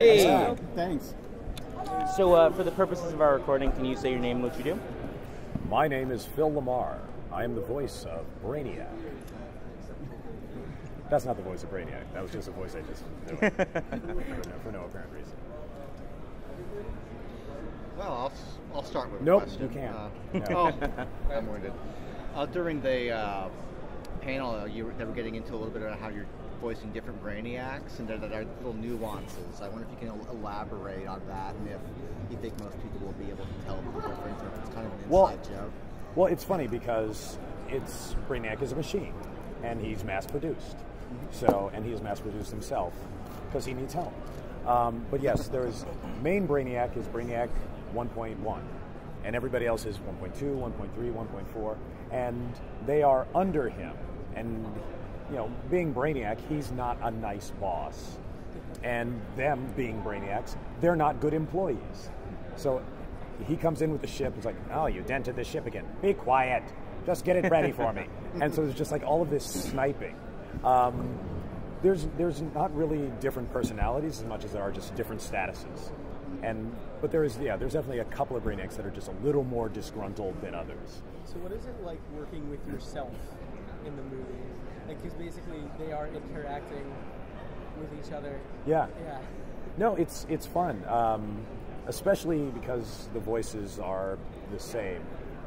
Hey! Thanks. So, for the purposes of our recording, can you say your name and what you do? My name is Phil LaMarr. I am the voice of Brainiac. That's not the voice of Brainiac. That was just a voice I just did for no apparent reason. Well, I'll start with a Nope, question. you can't. Oh, I'm wounded. During the panel, they were getting into a little bit about how you're voicing different Brainiacs, and there are little nuances. I wonder if you can elaborate on that, and if you think most people will be able to tell the difference, or if it's kind of an inside joke. Well, it's funny because Brainiac is a machine, and he's mass-produced. So, and he is mass-produced himself because he needs help. But yes, main Brainiac is Brainiac 1.1, and everybody else is 1.2, 1.3, 1.4, and they are under him. And being Brainiac, he's not a nice boss, and them being Brainiacs, they're not good employees. So he comes in with the ship. He's like, "Oh, you dented the ship again. Be quiet. Just get it ready for me." And so there's just like all of this sniping. There's not really different personalities as much as there are just different statuses. But there's definitely a couple of Brainiacs that are just a little more disgruntled than others. So what is it like working with yourself in the movie? Because basically they are interacting with each other. Yeah. Yeah. No, it's fun, especially because the voices are the same,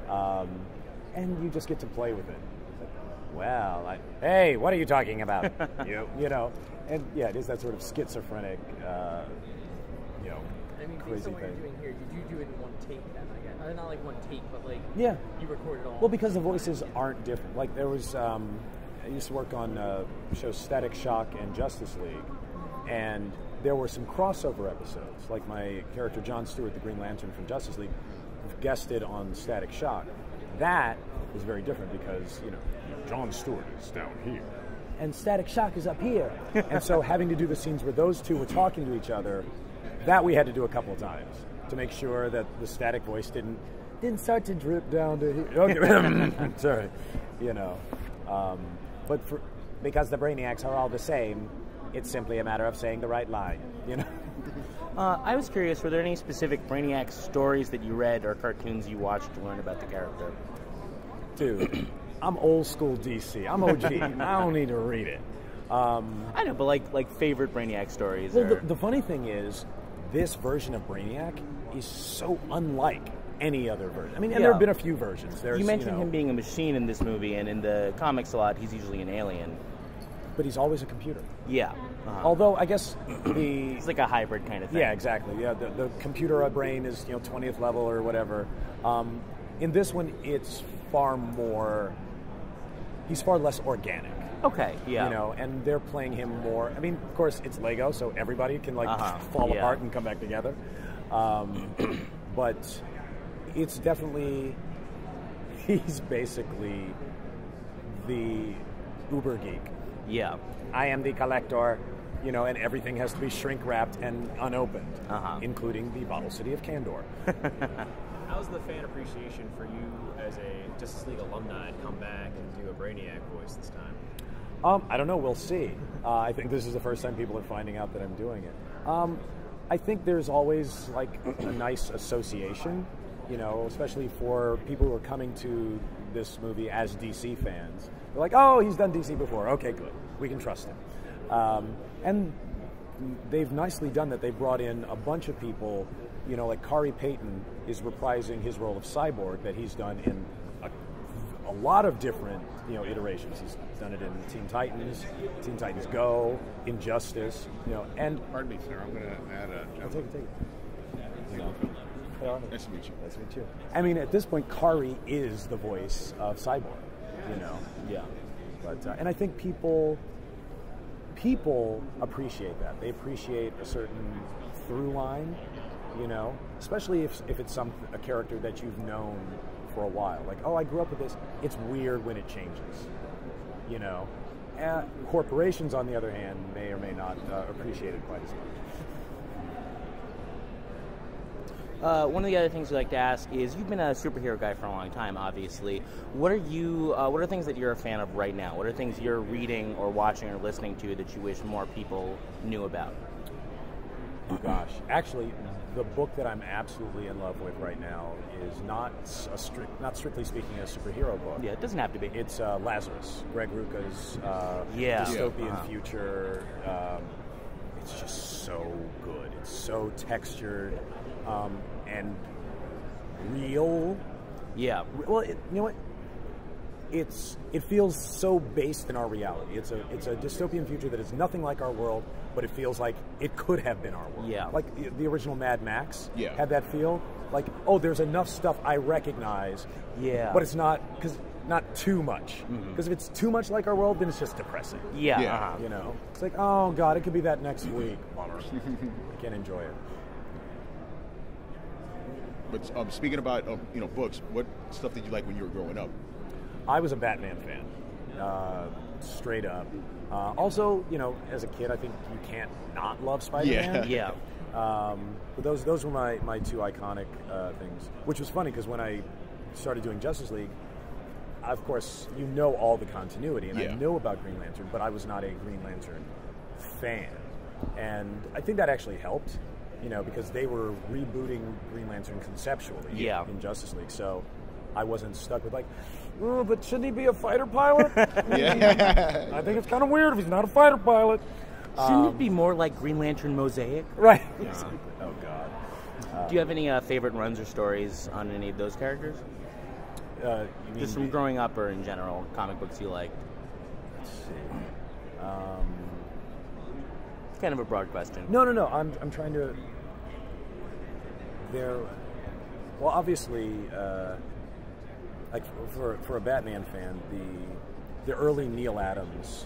and you just get to play with it. Well, hey, what are you talking about? you know, and yeah, it is that sort of schizophrenic, crazy based on what thing. you're doing here, did you do it in one take then? I guess not like one take, but like Yeah. you recorded all. Well, because the voices aren't different. Like there was, I used to work on shows Static Shock and Justice League, and there were some crossover episodes. Like my character John Stewart, the Green Lantern from Justice League, guested on Static Shock. That was very different because John Stewart is down here, and Static Shock is up here, and so having to do the scenes where those two were talking to each other, that we had to do a couple of times to make sure that the static voice didn't start to drip down to here. Okay, sorry, but because the Brainiacs are all the same, it's simply a matter of saying the right line, I was curious, were there any specific Brainiac stories that you read or cartoons you watched to learn about the character? Dude, I'm old school DC. I'm OG. I don't need to read it. I know, but like favorite Brainiac stories. Well, or... the funny thing is, this version of Brainiac is so unlike any other version. I mean, and there have been a few versions. You mentioned him being a machine in this movie, and in the comics a lot, he's usually an alien. But he's always a computer. Yeah. Although, I guess it's like a hybrid kind of thing. Yeah, exactly. Yeah, the computer brain is 20th level or whatever. In this one, it's he's far less organic. Okay, yeah. And they're playing him more. I mean, of course, it's Lego, so everybody can fall apart and come back together. But it's definitely, he's basically the uber geek. Yeah. I am the collector, and everything has to be shrink wrapped and unopened, including the Bottle City of Candor. How's the fan appreciation for you as a Justice League alumni to come back and do a Brainiac voice this time? I don't know. We'll see. I think this is the first time people are finding out that I'm doing it. I think there's always like a nice association, especially for people who are coming to this movie as DC fans. They're like, "Oh, he's done DC before. Okay, good. We can trust him." And they've nicely done that. They brought in a bunch of people. Like Kari Payton is reprising his role of Cyborg that he's done in a lot of different iterations. He's done it in Teen Titans Go, Injustice, and pardon me, sir. I'm going to add a. I'll take it. Nice to meet you. Nice to meet you. I mean, at this point, Kari is the voice of Cyborg. Yeah. But and I think people appreciate that. They appreciate a certain through line. Especially if it's a character that you've known for a while. Like, oh, I grew up with this. It's weird when it changes. Corporations, on the other hand, may or may not appreciate it quite as much. One of the other things we like to ask is, you've been a superhero guy for a long time, obviously. What are things that you're a fan of right now? What are things you're reading or watching or listening to that you wish more people knew about? gosh. Actually, the book that I'm absolutely in love with right now is not strictly speaking a superhero book. Yeah, it doesn't have to be. It's Lazarus, Greg Rucka's Yeah. dystopian future. It's just so good. It's so textured and real. Yeah. Well, you know what? It feels so based in our reality. It's a dystopian future that is nothing like our world, but it feels like it could have been our world. Yeah. Like the original Mad Max Yeah. had that feel. Like, oh, there's enough stuff I recognize. Yeah. But it's not too much. Because if it's too much like our world, then it's just depressing. Yeah. Yeah. Uh-huh. You know, it's like, oh god, it could be that next week. Bummer. I can't enjoy it. But speaking about books, what stuff did you like when you were growing up? I was a Batman fan, straight up. Also, as a kid, I think you can't not love Spider-Man. Yeah. But those were my two iconic things. Which was funny because when I started doing Justice League, of course, all the continuity, and I know about Green Lantern, but I was not a Green Lantern fan. And I think that actually helped, because they were rebooting Green Lantern conceptually in Justice League. So I wasn't stuck with oh, but shouldn't he be a fighter pilot? Yeah. I think it's kind of weird if he's not a fighter pilot. Shouldn't it be more like Green Lantern Mosaic? Right. Oh, God. Do you have any favorite runs or stories on any of those characters? You mean Just from growing up or in general, comic books you like? Let's see. It's kind of a broad question. No. I'm trying to. Well, obviously, like for a Batman fan, the early Neal Adams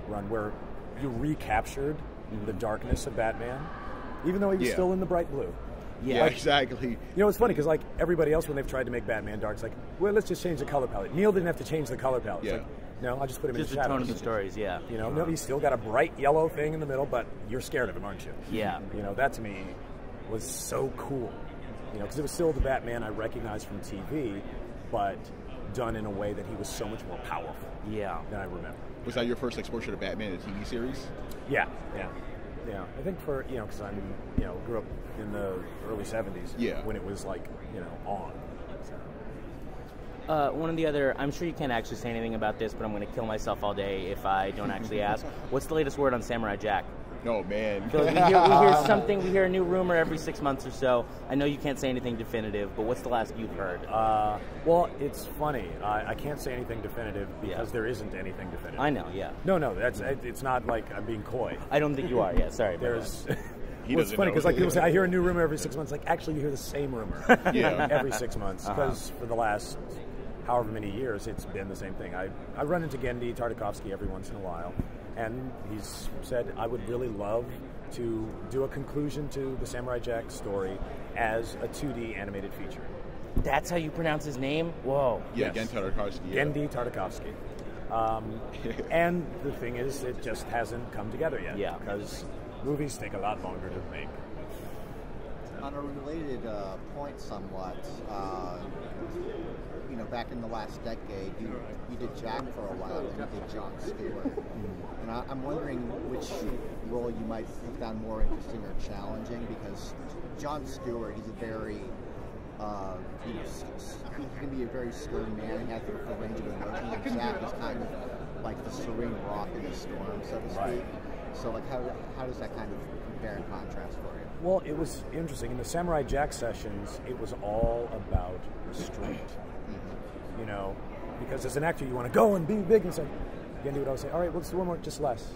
run where you recaptured the darkness of Batman, even though he was still in the bright blue. Yeah, exactly. It's funny because everybody else, when they've tried to make Batman dark, it's like, well, let's just change the color palette. Neal didn't have to change the color palette. It's like, no, I'll just put him Just in the the tone shadows. of the stories, yeah. No, he's still got a bright yellow thing in the middle, but you're scared of him, aren't you? Yeah. That to me was so cool. Because it was still the Batman I recognized from TV, but done in a way that he was so much more powerful than I remember. Was that your first exposure to Batman, the TV series? Yeah. I think because I'm, grew up in the early 70s when it was on. One of the other, I'm sure you can't actually say anything about this, but I'm going to kill myself all day if I don't actually ask. What's the latest word on Samurai Jack? Oh, man. So we hear something, we hear a new rumor every 6 months or so. I know you can't say anything definitive, but what's the last you've heard? Well, it's funny. I can't say anything definitive because there isn't anything definitive. I know, yeah. No, it's not like I'm being coy. I don't think you are, sorry. There's... He Well, it's funny because people say I hear a new rumor every 6 months. Actually, you hear the same rumor every 6 months because for the last however many years, it's been the same thing. I run into Genndy Tartakovsky every once in a while, and he's said I would really love to do a conclusion to the Samurai Jack story as a 2D animated feature. That's how you pronounce his name? Whoa. Yeah, Genndy Tartakovsky. Genndy Tartakovsky. And the thing is, it just hasn't come together yet. Yeah. Because movies take a lot longer to make. On a related point somewhat, back in the last decade, you did Jack for a while, and you did Jon Stewart. And I'm wondering which role you might have found more interesting or challenging, because Jon Stewart, he's a very, he can be a very stern man, he has the range of emotion, and Jack is kind of like the serene rock in the storm, so to speak. So, how does that kind of compare and contrast for you? Well, it was interesting. In the Samurai Jack sessions, it was all about restraint. Because as an actor, you want to go and be big, and it's like, Genndy would always say, all right, let's do one more, just less.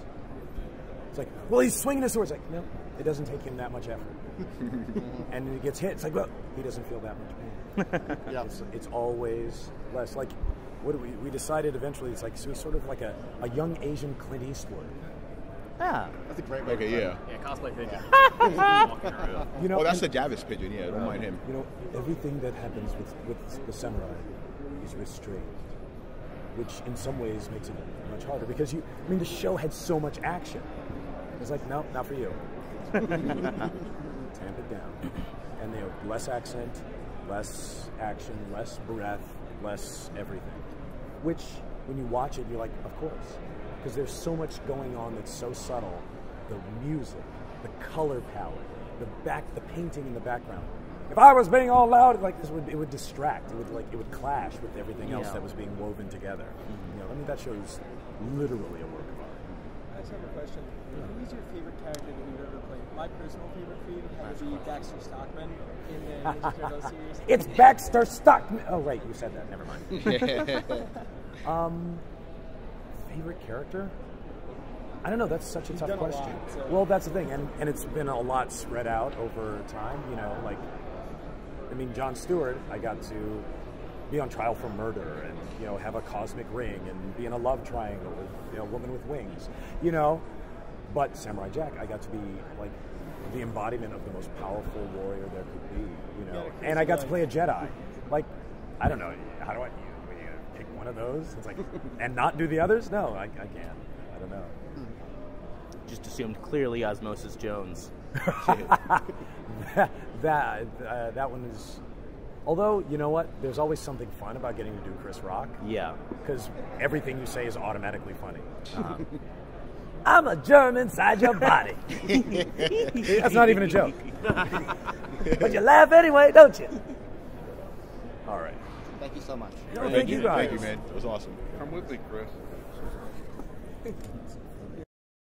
It's like, well, he's swinging his sword. It's like, no, it doesn't take him that much effort. And when he gets hit, it's like, well, he doesn't feel that much pain. It's always less. Like, what we decided eventually, it's like, so he's sort of like a young Asian Clint Eastwood. Yeah. That's a great way. Okay, yeah. Yeah, cosplay pigeon. Walking around. Oh, that's the Davis pigeon. Yeah, don't mind him. Everything that happens with the samurai is restrained, which in some ways makes it much harder because the show had so much action. It's like, no, not for you. Tamp it down. And less accent, less action, less breath, less everything. Which, when you watch it, you're like, of course. Because there's so much going on that's so subtle. The music, the color palette, the painting in the background. If I was being all loud, like it would distract. It would clash with everything else that was being woven together. You know, I mean, that show is literally a work of art. I just have a question. Who is your favorite character that you've ever played? My personal favorite for you had to be Baxter Stockman in the Ninja Turtles series. It's Baxter Stockman. Oh, right, you said that. Never mind. Favorite character? I don't know. That's such a tough question. So. Well, that's the thing, and it's been a lot spread out over time. You know, like, I mean, Jon Stewart, I got to be on trial for murder, and you know, have a cosmic ring, and be in a love triangle with a woman with wings. You know, but Samurai Jack, I got to be like the embodiment of the most powerful warrior there could be. You know, and I got to play a Jedi. Like, I don't know. How do I? Pick one of those? It's like, and not do the others? No, I can't. I don't know. Just assumed clearly Osmosis Jones. that one is. Although, you know what? There's always something fun about getting to do Chris Rock. Yeah. Because everything you say is automatically funny. I'm a germ inside your body. That's not even a joke. But you laugh anyway, don't you? All right. Thank you so much. No, thank you guys. Thank you, man. It was awesome. Come with me, Chris.